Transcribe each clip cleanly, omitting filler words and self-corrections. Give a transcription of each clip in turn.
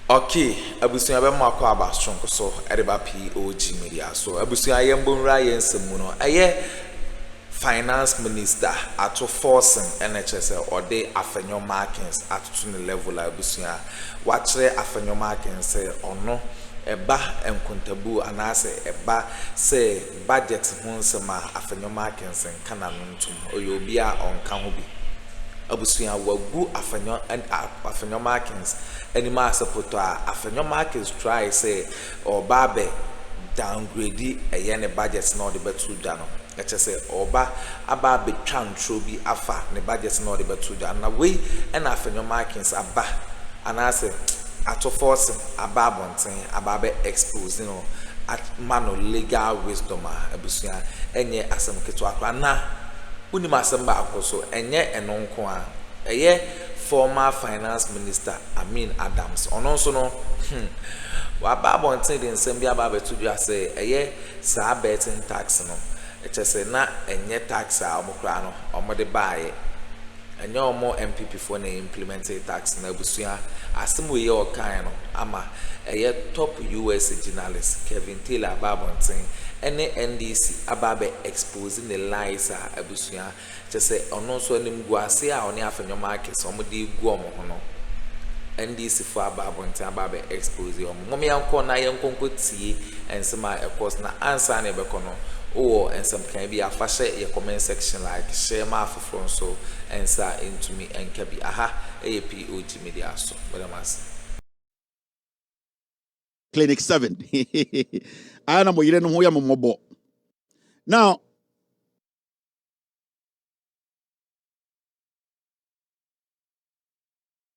Okay, abusuya be makwa abastronko so edeba POG Media. So abusuya yembonra yensemuno. Aye finance minister ato Forson NHS or de Afenyo markings at to the level abusuya. Wachre Afenyo markings say ono eba enkontabu anase eba say budget hunsema Afenyo markings en kana nuntum oyobia onka ho bi. Abusuya wagu Afenyo markings any masapoto Afenyo markings try say or babe downgrade a yen budget no the betu dano. Let's say oba aba be tro bi afa ne budget no the betu dano na we and Afenyo markings aba and I say ato Forson aba bonten aba be expose no at mano legal wisdom abusuya enye asem keto akwa na uni masamba akoso enye enonko a eye former finance minister Adams ono so no wa babo ntin de nsem bia ba betu dua say eye sa betting tax no eche say na enye tax a omokra no omode baaye enye omo MPP for na implement tax na busuya asem we o kan no ama eye top US journalist Kevin Taylor babo ntin any NDC ababe exposing the lies abusuya just say ono so anim guase a oni Afenyo market so modi gu omo ho no NDC for ababe expose omo me yanko na yanko tie ensema e course na answer na ebeko no o ensem kan bi afa share your comment section like share ma afofo so answer into me enka bi aha POG Media so badamas Clinic 7. I am going to now,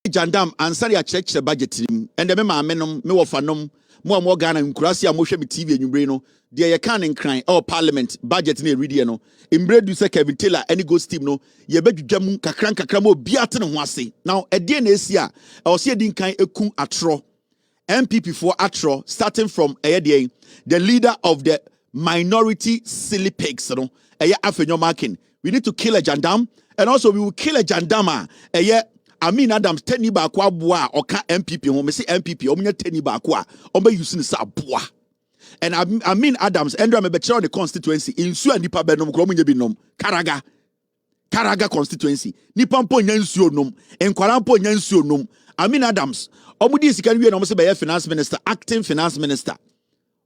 Jandam answer your church the budget team and the memorandum me wafanum more Ghana in Kurasia Moshe TV and Ubreno. Dear you can crying or parliament budget near Ridiano. In bread you say Kevin Taylor any ghost team no ye bet jamu kakranka kramo biatan wasi. Now a DNS ya I was here din kind ekun atro. MPP for Atro, starting from the leader of the minority silly pigs, Afenyo marking. We need to kill a jandam, and also we will kill a jandama. Adams teni ba kwa bua or ka MPP. When say MPP, omunya teni ba kwa, ombe using sa bua. And Adams endra me betra on the constituency in su and nipa benom kromunye binom Karaga constituency. Nipa mpo nyansuo nom, enkwara mpo nyansuo nom. Adams Omudi is can be an finance minister, acting finance minister.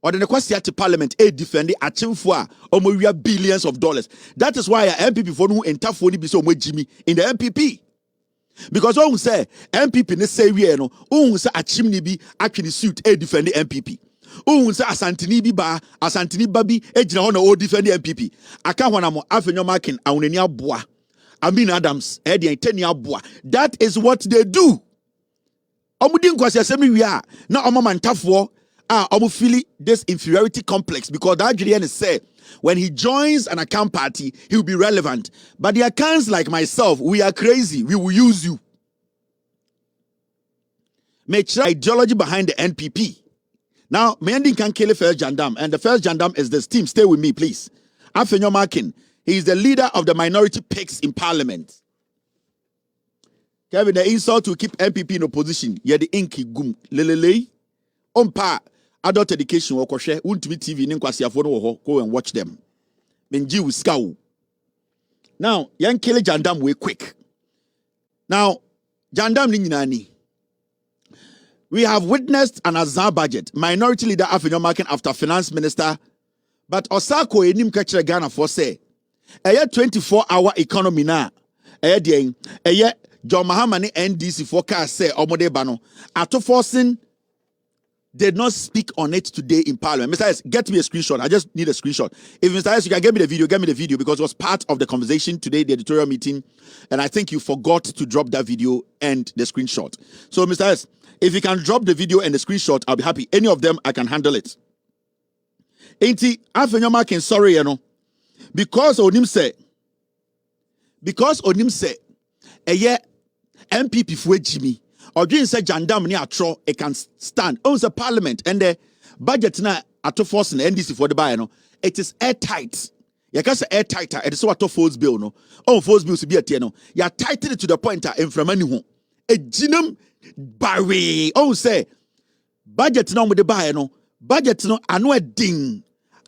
Or the question at parliament, a defending a chimfua, omo billions of dollars. That is why MPP for who enter for be so much Jimmy in the MPP. Because who say MPP ne say we no, who say a chimney be actually suit a defending MPP. Who say Asantini bi ba, Asantini babi, a jina o defending MPP. Aka wana mo Afenyo marking aunenia boa. Adams, Eddie 10 year boa. That is what they do. Omudin kwasi asemi we are na omamantafo omu feel this inferiority complex because that Julian say when he joins an account party he will be relevant, but the accounts like myself we are crazy, we will use you. Make sure ideology behind the NPP. Now Mending can kill the first jandam, and the first jandam is this team. Stay with me please. Afenyo marking, he is the leader of the minority pigs in parliament. Kevin, the insult to keep MPP in opposition. Yeah, the inky gum. Lelele. Ompa. Adult education or crochet. Won't be TV. Go and watch them. Benji will scowl. Now, young Kelly Jandam way quick. Now, Jandam Ninani. We have witnessed an Azar budget. Minority leader Afenyo marking after finance minister. But Osako enim kachere Ghana for say. A 24-hour economy na. A John Mahama ni NDC forecast say omode bano. Ato Forson did not speak on it today in Parliament. Mr. S, get me a screenshot. I just need a screenshot. If Mr. S, you can get me the video because it was part of the conversation today, the editorial meeting, and I think you forgot to drop that video and the screenshot. So, Mr. S, if you can drop the video and the screenshot, I'll be happy. Any of them, I can handle it. Ain't Afenyo marking sorry, you know, because Onim say, MPP for Jimmy or Jim said Jandam ni atro it can stand owns a parliament and the budget na ato Forson NDC for the buy no it is airtight. You can say airtighter it is what to Force bill no Force bill to be a no you tighten it to the point in from anyone a jinum barry say budget no mo de buy no budget no ano a ding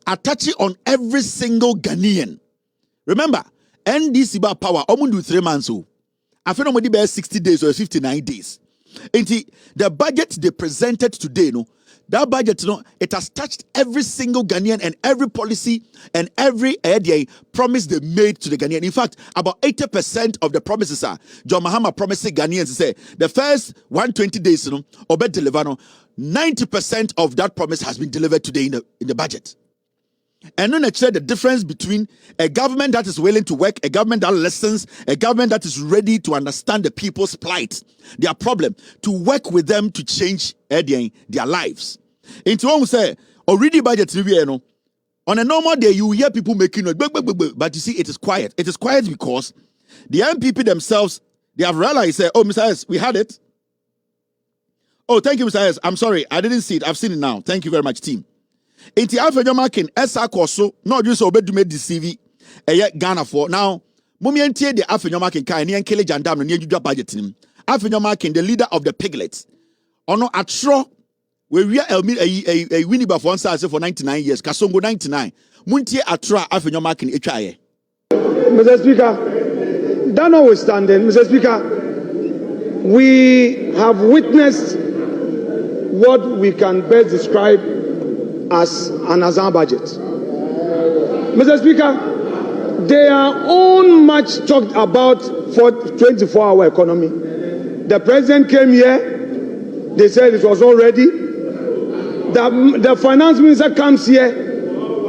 attach it on every single Ghanaian. Remember, NDC ba power omo do 3 months o. Afenyo mo de be 60 days or 59 days. Enti the budget they presented today no, that budget no, it has touched every single Ghanaian and every policy and every promise they made to the Ghanaian. In fact, about 80% of the promises are John Mahama promising Ghanaians to say the first 120 days no obe deliver no, 90% of that promise has been delivered today in the budget. And then actually the difference between a government that is willing to work, a government that listens, a government that is ready to understand the people's plight, their problem, to work with them to change their lives. Into one say, already budget review, on a normal day, you hear people making noise, but you see, it is quiet. It is quiet because the MPP themselves, they have realized, oh, Mr. S, we had it. Oh, thank you, Mr. S. I'm sorry, I didn't see it. I've seen it now. Thank you very much, team. Enti Afenyo marking esa koso no just obedume deceive Ghana for now momientie the Afenyo marking kan ne enkele jandam no ne adwudwa budget nim Afenyo marking the leader of the piglets ono atro we elmi a Winneba for answer for 99 years Kasongo 99 muntie atro Afenyo marking etwaye. Mr. Speaker, that notwithstanding, Mr. Speaker, we have witnessed what we can best describe as an Azan budget. Mr. Speaker, they are all much talked about for 24-hour economy. The president came here, they said it was all ready. The finance minister comes here,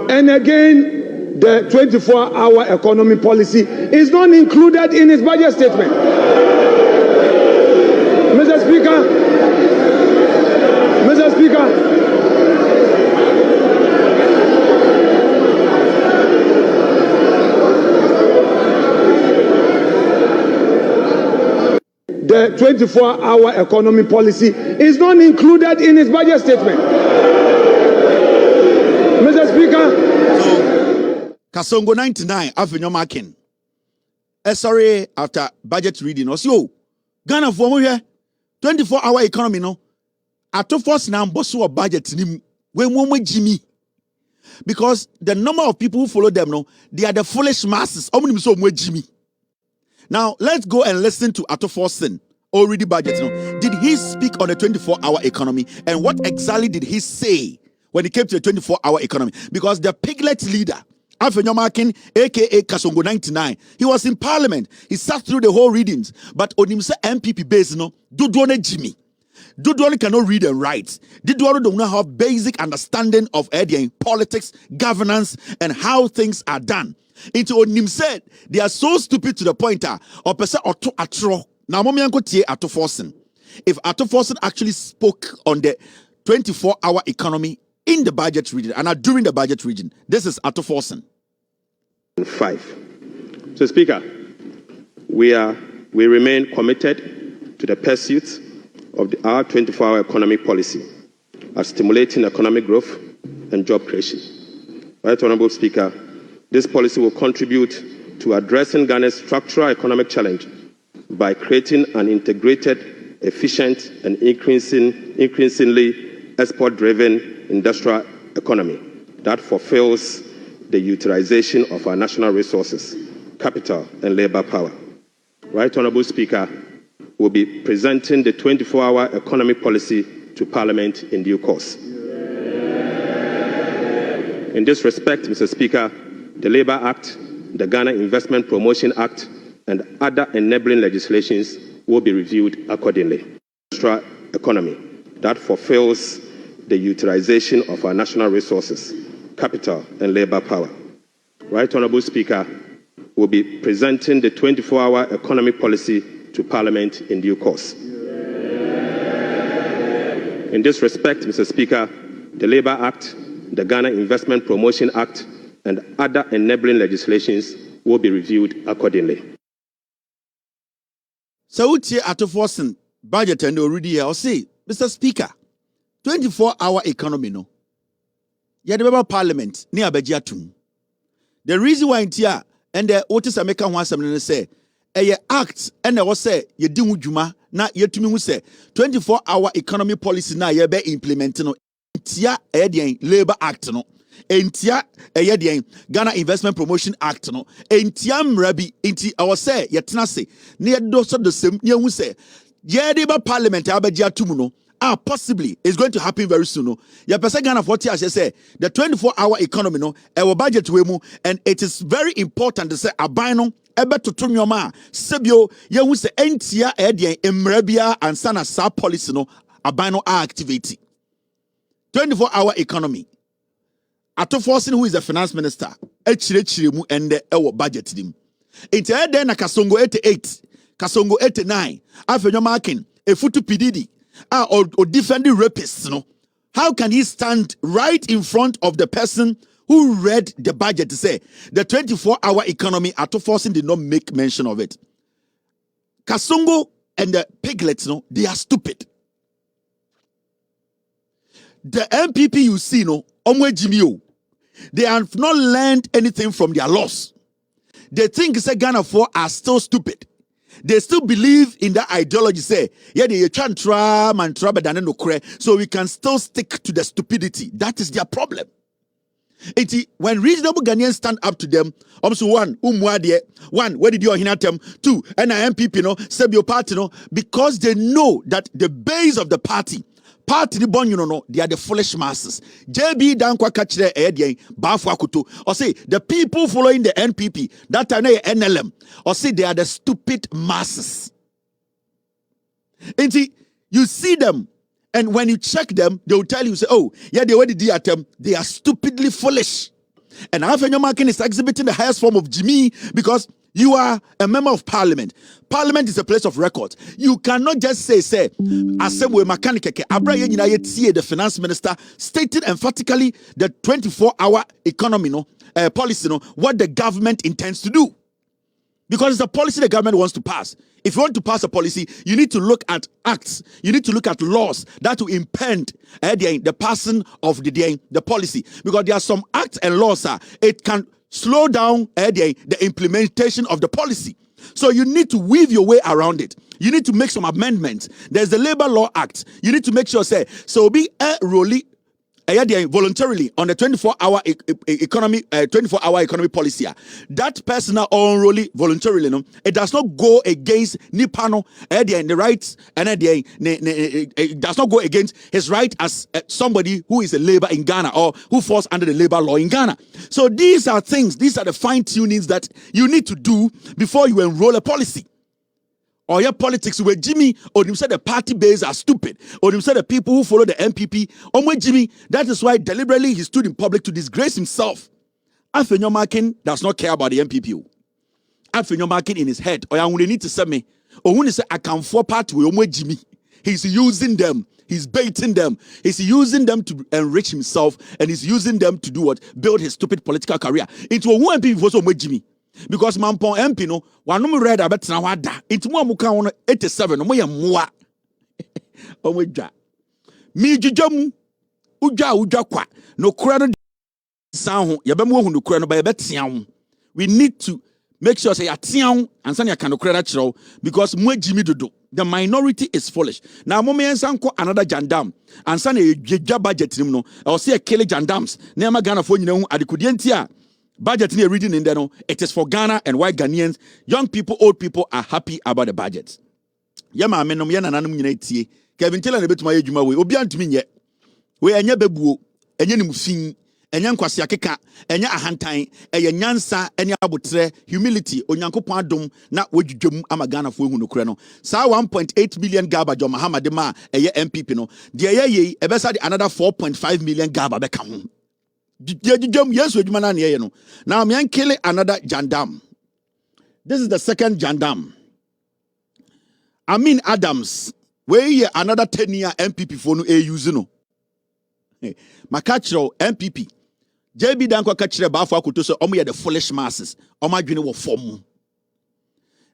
and again, the 24-hour economy policy is not included in his budget statement. Mr. Speaker, the 24-hour economy policy is not included in his budget statement. Mr. Speaker. Kasongo 99, Afenyo marking. Sorry, after budget reading, also, Ghana for here, 24-hour economy, no. Ato Forson now bosso budget, when Jimmy. Because the number of people who follow them, no, they are the foolish masses. Jimmy. Now, let's go and listen to Ato Forson, already budget. Did he speak on the 24-hour economy? And what exactly did he say when it came to the 24-hour economy? Because the piglet leader, Afenyo marking, a.k.a. Kasongo 99, he was in parliament. He sat through the whole readings. But on himself, MPP base, Dudwane Jimmy. Dudwane cannot read and write. Dudwane don't know have basic understanding of politics, governance, and how things are done. Into Onim said they are so stupid to the point or person or to atro. Now momianko tie Ato Forson. If Ato Forson actually spoke on the 24-hour economy in the budget region and during the budget region, this is Ato Forson. 5. So Speaker, we remain committed to the pursuit of our 24-hour economic policy of stimulating economic growth and job creation. Right Honorable Speaker, this policy will contribute to addressing Ghana's structural economic challenge by creating an integrated, efficient, and increasingly export-driven industrial economy that fulfills the utilization of our national resources, capital, and labor power. Right Honorable Speaker, will be presenting the 24-hour economic policy to Parliament in due course. In this respect, Mr. Speaker, the Labour Act, the Ghana Investment Promotion Act, and other enabling legislations will be reviewed accordingly. Industrial economy that fulfills the utilization of our national resources, capital, and labor power. Right Honorable Speaker, will be presenting the 24-hour economic policy to Parliament in due course. In this respect, Mr. Speaker, the Labour Act, the Ghana Investment Promotion Act, and other enabling legislations will be reviewed accordingly. So, Ato Forson budget and already here, say, Mr. Speaker, 24-hour economy, no. You remember Parliament, near Bejiatum. The reason why in here, and the Otis American wants something to say, act and was say ye di juma na yetumi hu say 24-hour economy policy na ye be implement no tia eye Labor Act no entia eye Ghana Investment Promotion Act no entia mrabi enti I was say yetena se na ye do so the same ye hu say ye dey ba parliament abagia tumu no possibly it's going to happen very soon. No, ya person Ghana 40 as say the 24-hour economy no our budget we mu, and it is very important to say abino ebe to tunyoma sebio ye hu say entia ede emrabia and sana sa policy no abino activity 24-hour economy ato Forson who is the finance minister echire mu ende ewo budget dim enti ede na kasongo 88 kasongo 89 Afenyo marking efutu pididi or defending rapists, no? How can he stand right in front of the person who read the budget to say the 24-hour economy at Forson did not make mention of it? Kasongo and the piglets, no, they are stupid. The MPP you see, no, they have not learned anything from their loss. They think Ghana 4 are still stupid. They still believe in that ideology. Say, yeah, they try and try but then no cray. So we can still stick to the stupidity. That is their problem. When reasonable Ghanaians stand up to them, one, where did you hear them? 2, and MPP, no, Sebio party, no, because they know that the base of the party, the bon, no, they are the foolish masses. JB Dankwa Kachre Edian, Bafuakutu, or say the people following the NPP, that are NLM, or say they are the stupid masses. And you see them, and when you check them, they will tell you, say, oh, yeah, they already did them, they are stupidly foolish. And Afenyo Markin is exhibiting the highest form of Jimmy because you are a member of parliament. Parliament is a place of record. You cannot just say, as we mechanic, the finance minister stated emphatically the 24-hour economy, policy, what the government intends to do. Because it's a policy the government wants to pass. If you want to pass a policy, you need to look at acts. You need to look at laws that will impede the passing of the policy. Because there are some acts and laws, it can slow down the implementation of the policy. So you need to weave your way around it. You need to make some amendments. There's the Labor Law Act. You need to make sure, so be voluntarily on the 24-hour economy, 24-hour economy policy. That person only voluntarily, no, it does not go against Nipano, the rights, and it does not go against his right as somebody who is a labor in Ghana or who falls under the labor law in Ghana. So these are things, these are the fine-tunings that you need to do before you enroll a policy. Or your politics where Jimmy or him said the party base are stupid, or him said the people who follow the MPP, Jimmy, that is why deliberately he stood in public to disgrace himself. Afenyo Markin does not care about the MPP. Afenyo Markin in his head, or I need to say me, or when he say I can for party with Jimmy, he's using them, he's baiting them, he's using them to enrich himself, and he's using them to do what? Build his stupid political career into a MPP for Jimmy. Because Mampon MP no one read about na wada into mo muka won 87 mo ye moa o mo dwa mi djudjam udwa kwa no kura no san ho ye be mo hu no kura no ba ye betia ho. We need to make sure say ya tia ho ansa na kan no kura kire because mo agimi dodo. The minority is foolish. Now mo me ensan another jandam ansa na dwa budget nim no o say kill jandams na ma Ghana fo nyina hu adekudie ntia. Budget near reading in there, no, it is for Ghana and white Ghanaians. Young people, old people are happy about the budget. Yama menom yana nanum nyina Kevin tell a bit my age way. Obian to me yet. We anya bebuo, enya nimfin, enya nkwase akeka, enya ahantan, enya nyansa, enya abotre, humility, onyankopon adom na wodwudwam ama Ghana fo hu no kure no. Sa 1.8 million gaba jo Mahama de ma eye MPP no. De eye ebesa de another 4.5 million gaba beka ho. Now I'm killing another jandam. This is the second jandam. Adams, where ye another 10-year MPP for no using. Makachro MPP. JB Dankwa Kachre Bafu Akuto omo the foolish masses. Oma dwene wo form.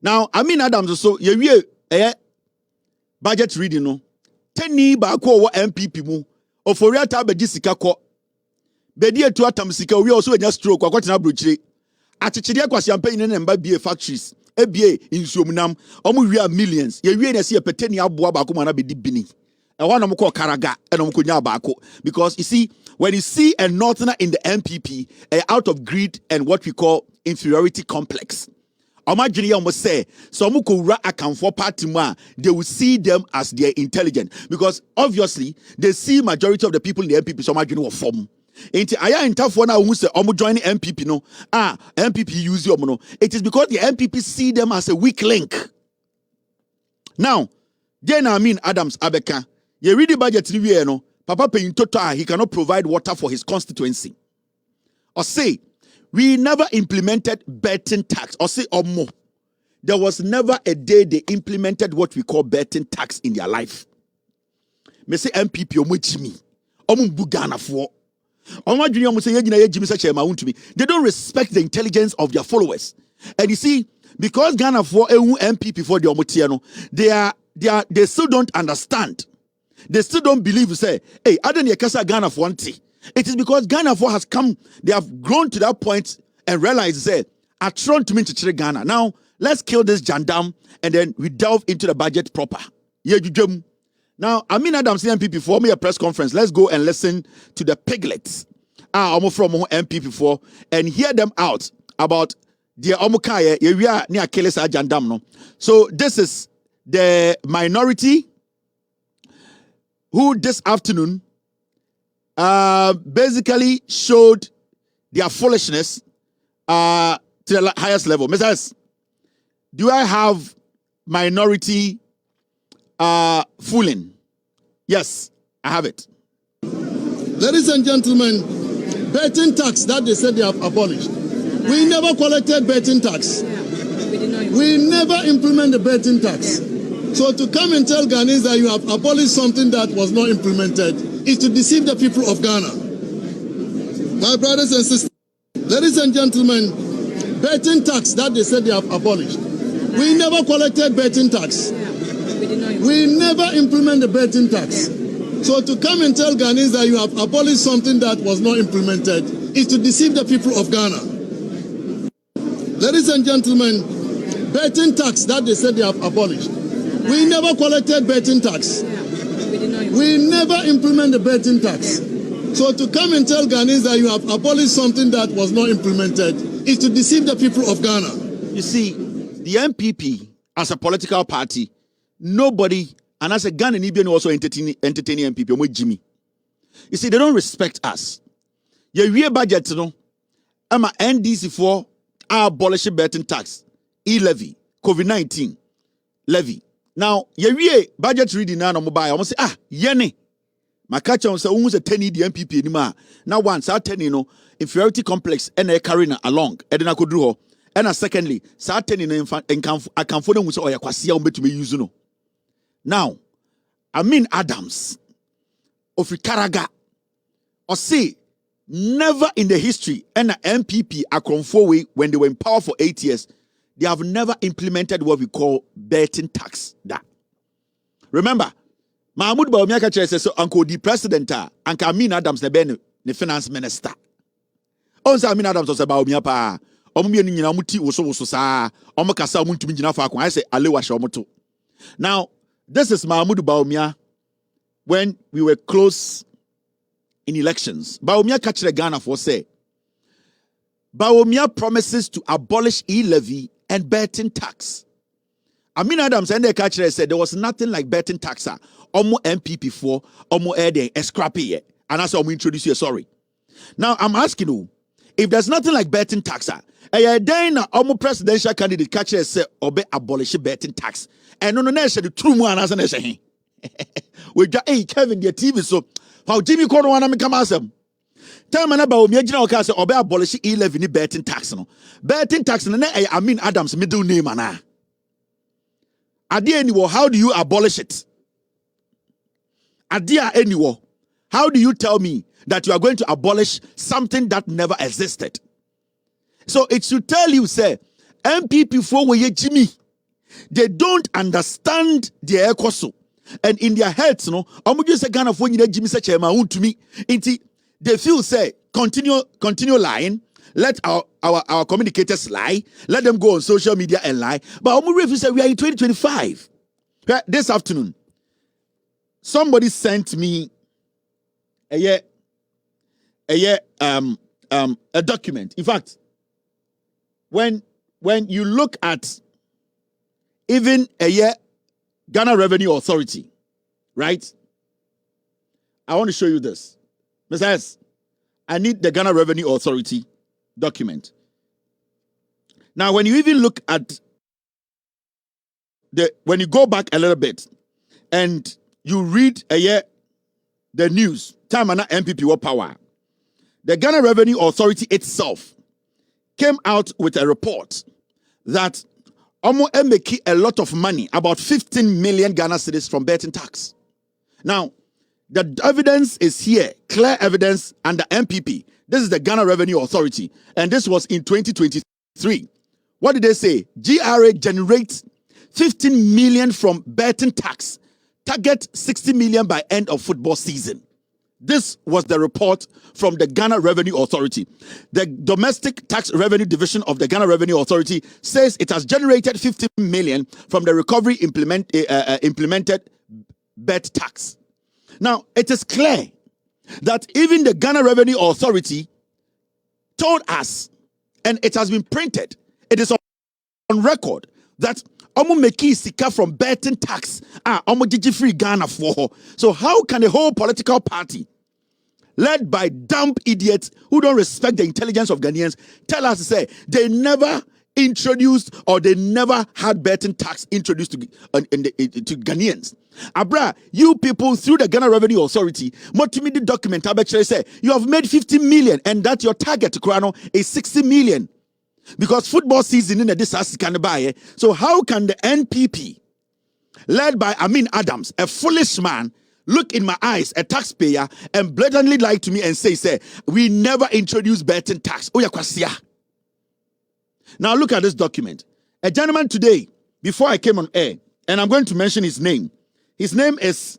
Now Adams so ye budget reading no. 10 ba ko MPP mu. Oforia ta be sika ko. Bedi etu atam sika we also enya stroke akwatina brochire achichide akwasiampa ine ne mba bie factories ebie insuomunam omo wi millions ye wi na se petani aboa ba ko mana be di bini e ho na mo ko karaga e na mo ko nya ba ko because you see when you see a northerner in the MPP out of greed and what we call inferiority complex imagine you almost say so mo ko ra Akuffo party ma they will see them as they are intelligent because obviously they see majority of the people in the MPP so imagine what form Enti aya intafo na who say omo join MPP no MPP use you no it is because the MPP see them as a weak link. Now then Adams Abeka you read the budget review no papa paying total he cannot provide water for his constituency or say we never implemented betting tax or say omo there was never a day they implemented what we call betting tax in their life. Me say MPP omo chimi omo bugana for they don't respect the intelligence of their followers. And you see, because Ghana for MPP for the Omotiano, they still don't understand. They still don't believe, say, hey, I don't Kasa Ghana for one thing. It is because Ghana for has come, they have grown to that point and realized, say, I trying to mean to Ghana. Now, let's kill this jandam and then we delve into the budget proper. Yeah, you Now, Adams MPP for me a press conference. Let's go and listen to the piglets. I'm from MPP for and hear them out about the Omukaya area near Kelesa Jandam. So this is the minority who this afternoon basically showed their foolishness to the highest level. Mrs. Do I have minority fooling? Yes, I have it. Ladies and gentlemen, betting tax that they said they have abolished. We never collected betting tax. We never implement the betting tax. So to come and tell Ghanaians that you have abolished something that was not implemented is to deceive the people of Ghana. My brothers and sisters, ladies and gentlemen, betting tax that they said they have abolished. We never collected betting tax. We never implement the betting tax. So to come and tell Ghanaians that you have abolished something that was not implemented is to deceive the people of Ghana. Ladies and gentlemen, betting tax that they said they have abolished. We never collected betting tax. We never implement the betting tax. So to come and tell Ghanaians that you have abolished something that was not implemented is to deceive the people of Ghana. You see, the MPP as a political party, nobody, and as a Ghana Nibian also entertaining MPP, Jimmy. You see, they don't respect us. Your real budget, you know, I'm NDC for abolish betting tax, e-levy, COVID-19 levy. Now, your real budget reading now on mobile, I want to say, yene. My catch on say, who's a 10 the MPP anymore. Now, once I tell you know, inferiority complex and a carrying along, and then I could do. And secondly, certain in I can follow with or kwasia to me use no. Now, Adams of Karaga or say never in the history and the MPP Akuffo when they were in power for 8 years, they have never implemented what we call betting tax. That remember, Bawumia says so Uncle the president Uncle Adams the finance minister. Also Adams was about Bawumia pa. Now, this is Bawumia when we were close in elections. Bawumia catch the Ghana for say Bawumia promises to abolish e-levy and betting tax. Adams and the catcher said there was nothing like betting tax. Omo MPP for Omo Ede scrappy and that's how we introduce you. Sorry. Now I'm asking you, if there's nothing like betting tax, then almost presidential candidate catcher say obey abolish betting tax. And no the true one as an say. We got Kevin the TV so how Jimmy Corner wanna come as him. Tell me about me general case obey abolish e-levy betting tax no. Betting tax no Adams middle name ana. Adia anyway, how do you abolish it? Adia anyway, how do you tell me that you are going to abolish something that never existed? So it should tell you, say, MPP for Jimmy, they don't understand the ecoso. And in their heads, no, I'm just a Ghana for Jimmy such a to me. They feel say continue lying, let our communicators lie, let them go on social media and lie. But Omu said we are in 2025. This afternoon, somebody sent me a document. In fact, when you look at even Ghana Revenue Authority, right? I want to show you this. Mr. S, I need the Ghana Revenue Authority document. Now, when you even look at when you go back a little bit and you read the news, time and MPP what power, the Ghana Revenue Authority itself came out with a report that Omo make a lot of money, about 15 million Ghana cedis from betting tax. Now, the evidence is here, clear evidence under MPP. This is the Ghana Revenue Authority, and this was in 2023. What did they say? GRA generates 15 million from betting tax, target 60 million by end of football season. This was the report from the Ghana Revenue Authority. The Domestic Tax Revenue Division of the Ghana Revenue Authority says it has generated 50 million from the recovery implemented bet tax. Now, it is clear that even the Ghana Revenue Authority told us, and it has been printed, it is on record, that Omo meki sika from betting tax, Omo digi free Ghana for. So how can a whole political party, led by dumb idiots who don't respect the intelligence of Ghanaians, tell us to say they never introduced or they never had betting tax introduced to Ghanaians? Abra, you people through the Ghana Revenue Authority, multimedia document say you have made 50 million and that your target Krano is 60 million. Because football season in the disaster can buy. So how can the NPP, led by Amin Adams, a foolish man, look in my eyes, a taxpayer, and blatantly lie to me and say, we never introduced betting tax? Oh, yeah, now look at this document. A gentleman today, before I came on air, and I'm going to mention his name. His name is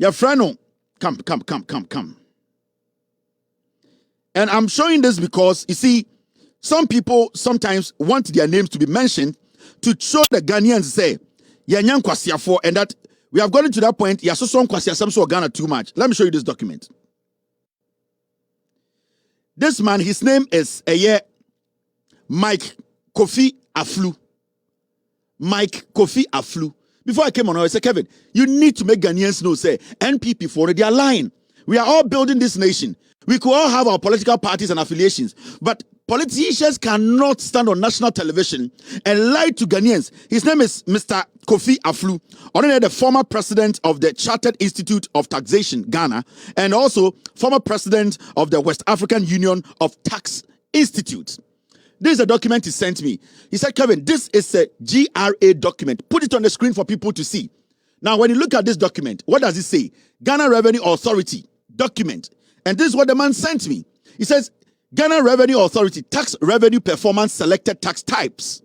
Yafrano. Come. And I'm showing this because, you see, some people sometimes want their names to be mentioned to show the Ghanaians say, Yanyan Kwasiafo, and that we have gotten to that point, Yasoson Kwasiasam Ghana too much. Let me show you this document. This man, his name is Mike Kofi Aflu. Mike Kofi Aflu. Before I came on, I said, Kevin, you need to make Ghanaians know, say, NPP for they are lying. We are all building this nation. We could all have our political parties and affiliations, but politicians cannot stand on national television and lie to Ghanaians. His name is Mr. Kofi Aflu, the former president of the Chartered Institute of Taxation, Ghana, and also former president of the West African Union of Tax Institutes. This is a document he sent me. He said, Kevin, this is a GRA document. Put it on the screen for people to see. Now, when you look at this document, what does it say? Ghana Revenue Authority document. And this is what the man sent me. He says, Ghana Revenue Authority, tax revenue performance selected tax types.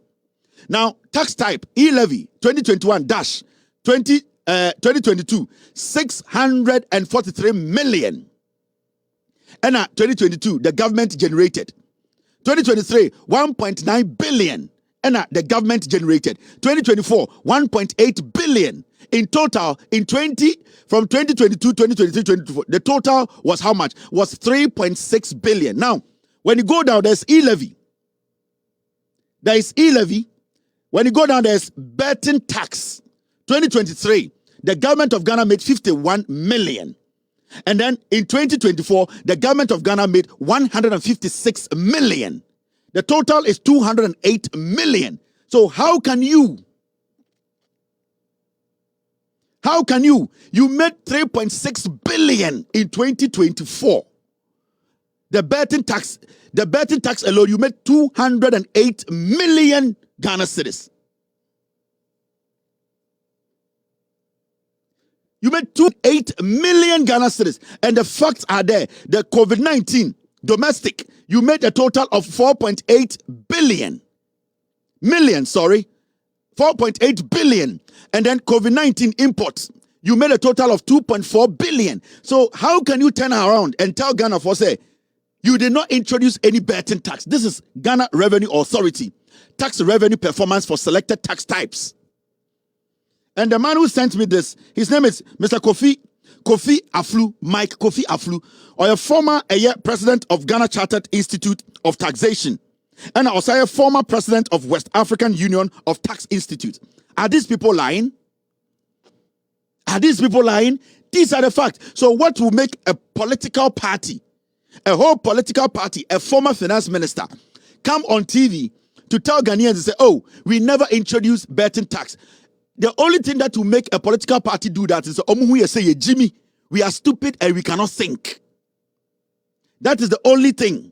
Now, tax type, e-levy, 2022, 643 million. And 2022, the government generated. 2023, 1.9 billion. And the government generated. 2024, 1.8 billion. In total, from 2022, 2023, 2024, the total was how much? Was 3.6 billion. Now, when you go down, there's e-levy. There is e-levy. When you go down, there's betting tax. 2023, the government of Ghana made 51 million. And then in 2024, the government of Ghana made 156 million. The total is 208 million. So how can you? You made 3.6 billion in 2024. The betting tax alone, you made 208 million Ghana cedis. You made 208 million Ghana cedis. And the facts are there. The COVID-19 domestic, you made a total of 4.8 billion. 4.8 billion. And then COVID-19 imports, you made a total of 2.4 billion. So how can you turn around and tell Ghana for say, You did not introduce any betting tax. This is Ghana Revenue Authority. Tax revenue performance for selected tax types. And the man who sent me this, his name is Mr. Kofi Aflu, Mike Kofi Aflu, or a former president of Ghana Chartered Institute of Taxation. And also a former president of West African Union of Tax Institute. Are these people lying? Are these people lying? These are the facts. So what will make a political party, a whole political party, a former finance minister, come on TV to tell Ghanaians and say, oh, we never introduced betting tax? The only thing that will make a political party do that is, say, Jimmy, we are stupid and we cannot think. That is the only thing.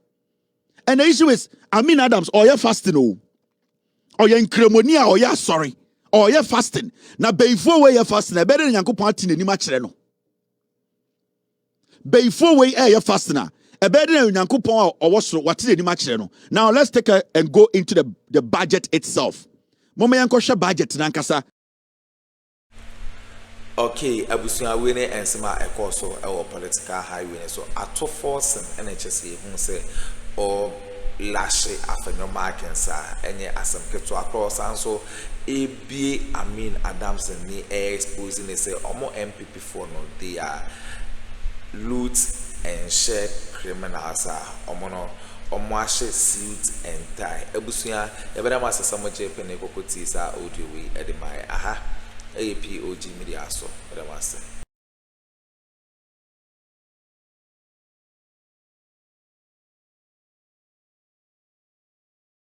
And the issue is, Amin Adams, or you're fasting, or you're in Cremonia, or you're sorry, or you're fasting. Now, before you're fasting, I better than Yanko Party in much reno. Before you're fasting, I better than Yanko Pon or what's in much reno. Now, let's take and go into the budget itself. Mama Yanko Sha budget, Nankasa. Okay, abusuya wene ensema ekoso ewo political highway so ato Forson NHS hu se o lashe Afenyo markensa enye asem keto across so ebi Amin Adams ni exposing they say omo MPP for no they are loot and share criminals omo ashe suit and tie abusuya ebeda masesa mo JP ne kokoti sa audio we edimai aha POG Media so what am I saying?